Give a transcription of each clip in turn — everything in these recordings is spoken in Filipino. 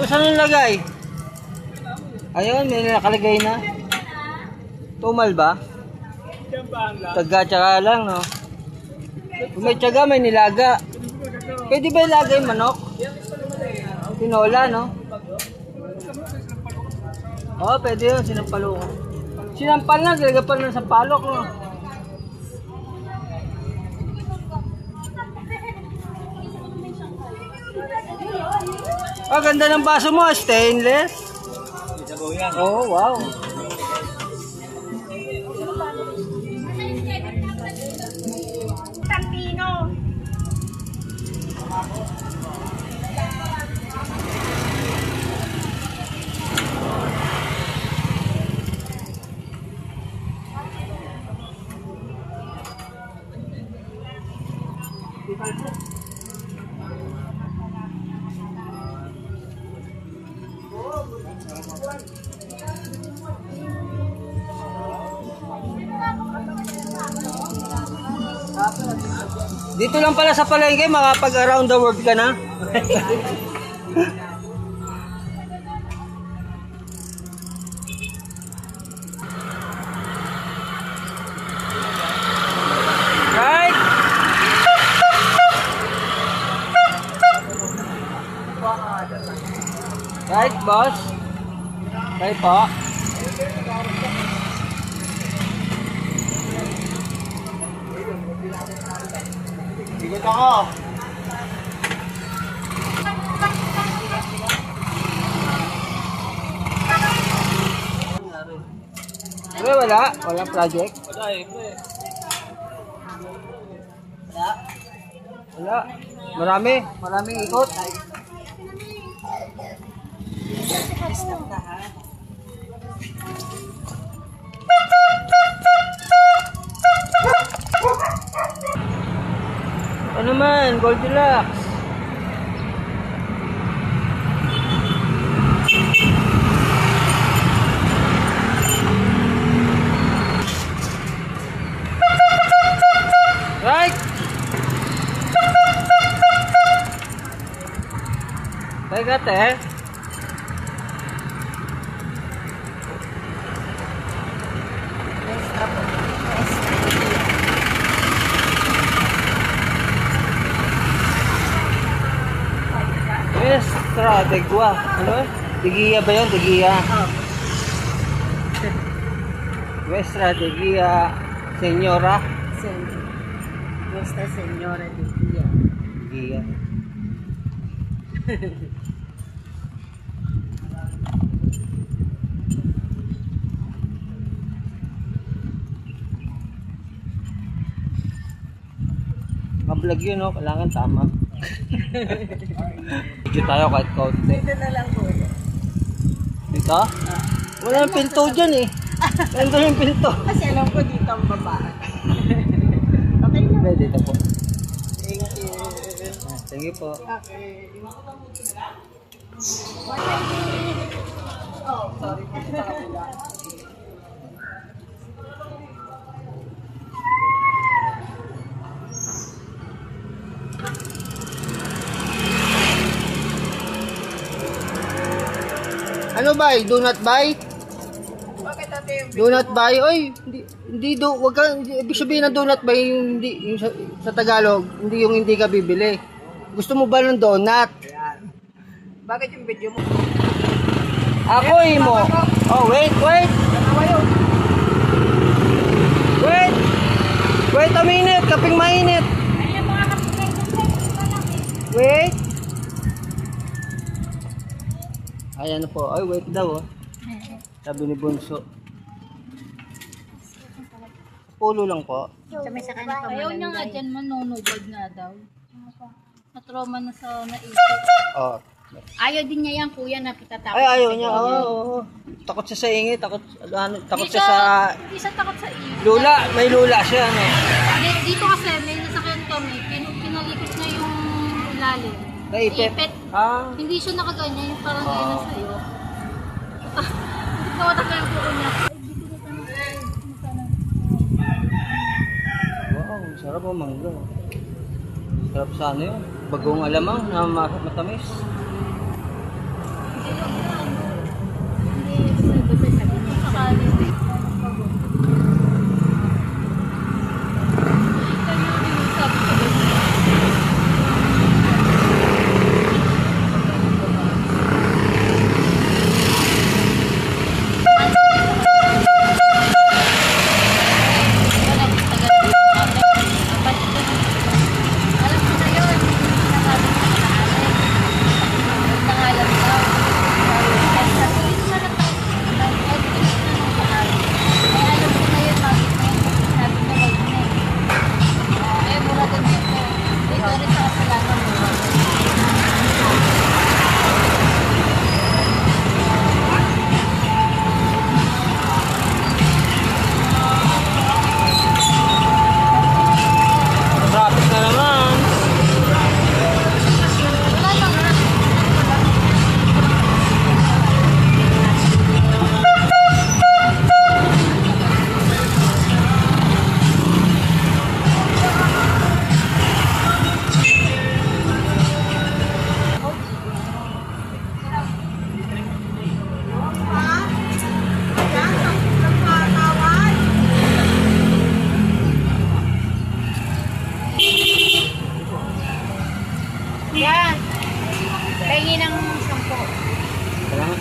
Saan yung lagay? Ayun, may nakalagay na. Tumal ba? Taga tsaka lang, no? Kung may tsaga, may nilaga. Pwede ba ilagay manok? Tinola, no? Oo, pwede yun, sinampalo ko. Sinampal na, nilagay pa na sa palok, no? Oh, ganda ng baso mo, stainless. Oh, wow. Tantino. Dito lang pala sa palengke, makapag around the world ka na. Right? Right, boss? Right po. Ikot ako. Wala? Walang project? Wala eh. Wala. Maraming ikot. Ano man, Goldilocks. Right. Teka, te. Nuestra Degua. Ano? Degia ba yun? Degia. Nuestra Degia Señora. Nuestra Señora de Guía. Degia. Mablog yun, no? Kailangan tama. Video tayo kahit kaunti. Dito na lang po. Dito? Wala yung pinto dyan eh. Nandun yung pinto. Kasi alam ko dito ang babae. Okay na. Hindi, dito po. Thank you. Thank you po. Okay. Oh, sorry. Ano ba? Do not buy? Bakit ate yung Do not buy? Oy, wag ka, ibig sabihin ng do not buy yung hindi, yung sa Tagalog, hindi yung hindi ka bibili. Gusto mo ba ng donut? Ayan. Bakit yung video mo? Ako mo. Oh, wait. Nakawa yun. Wait a minute, kaping mainit. Wait. Ayan po. Ay, wait daw. Oh. Sabi ni Bunso. Ulo lang po. Sa may sakay na Ayaw niya nga pamalanday. dyan, manunubad nga daw. Na-trauma na sa naisip. Oh. Ayaw din niya yan, kuya, na pitatakot. Ay, ayaw niya. Oo. Takot siya sa ingay. Takot Hindi siya sa... Hindi siya takot sa iyo. Lula. May lula siya, no? Dito kasi, may nasakyan kami, pinalikos niya yung ilalim. Naipit. Naipit. Ah. Hindi siya nakaganyan, yung parang ganyan na sa'yo. Hindi ko matagal yung buko niya. Wow, sarap ang mangga. Sarap sa ano yun. Bagong alamang na matamis. Alam ko na yun. Sinasabi ko sa akin. Nangalan daw. Sabi ko na lang nag-edit na nung saan. Ay, alam ko na yun. Bakit na yun? Sabi ko wag na eh. Eh, mura din ito. Ito rin sa kasalanan mo. Traffic na naman. Wala lang. Yan. Pahingi ng 10. Salamat.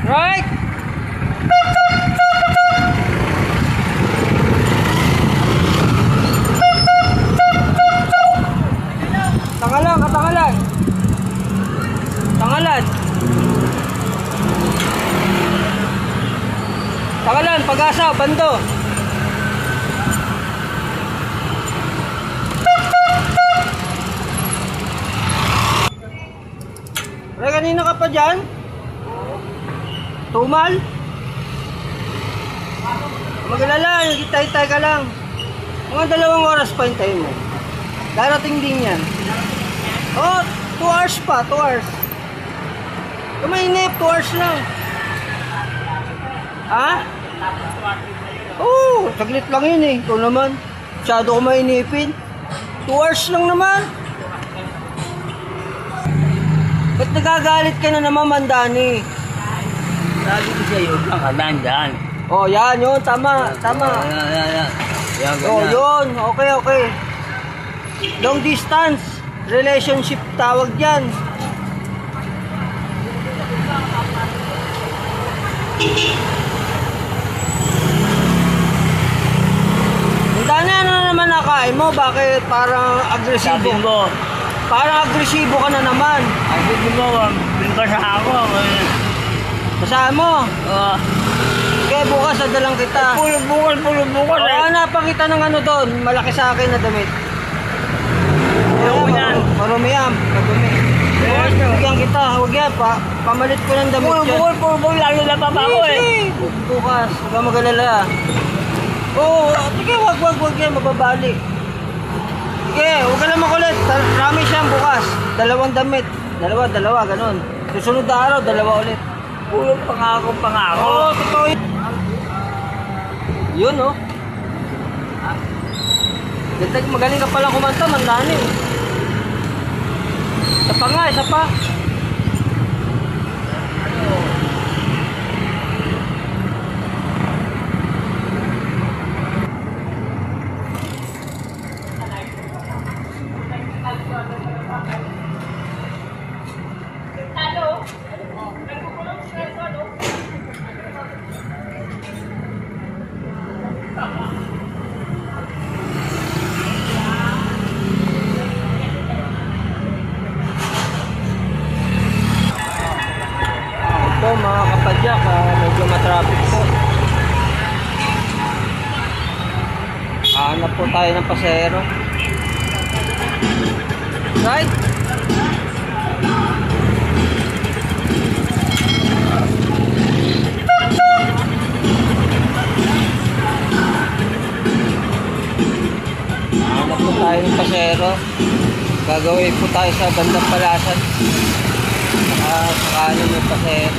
Right! Tangalan, katangalan. Tangalan. Tangalan, Pag-asa, Bando. Pre, kanina ka pa dyan? Tumal? Magalala, nagitay-tay ka lang. Mga 2 oras pa hintayin mo. Darating din yan. Oh, 2 hours pa, 2 hours. Kumainip, 2 hours lang. Ha? Oo, saglit lang yun eh. Ikaw naman. Masyado ko mainipin. 2 hours lang naman. Ba't nagagalit ka na naman, Mandani? Sabi ko sa'yo, ang kalandan. Oh, yan, yun. Tama, tama. Yan. Yan, Oh, ganyan. yun. Okay, okay. Long distance relationship tawag yan. Dani, ano na naman nakain mo? Bakit parang agresibo? Sabi mo, Parang agresibo ka na naman. sabi mo, binbasa ako. Basahan mo. Uh, Kaya bukas nadalang kita. pulo bukol Oo, eh. hanapan kita ng ano doon. Malaki sa akin na damit. Ayoko yan. Marumi yan. Madumi. Bukas, bigyan kita. Huwag yan. Pamalit ko ng damit Pulo yan. bukol, lalo na pa ako eh. Sige, bukas. Huwag kang mag-alala. Oo, sige, wag yan. Mababali. Sige, huwag ka na makulit. Promise yan bukas. 2 damit. Dalawa, ganun. Susunod na araw, 2 ulit. Pulo pangako. Oo, totoo yun. Yun, oh. Ganda, magaling ka palang kumanta, Mandani. Isa pa nga, isa pa. tayo ng pasero. Right? Hanap po tayo ng pasero. Gagawin po tayo sa bandang Palasan. Sa kanan ng pasero.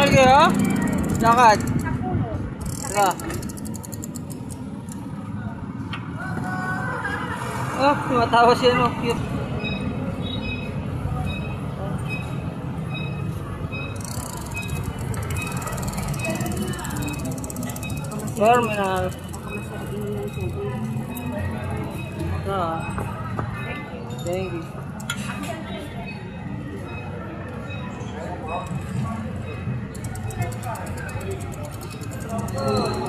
Okay, ha? Lakad. Tara. Oh, tumatawa siya, no? Cute. Terminal. Thank you.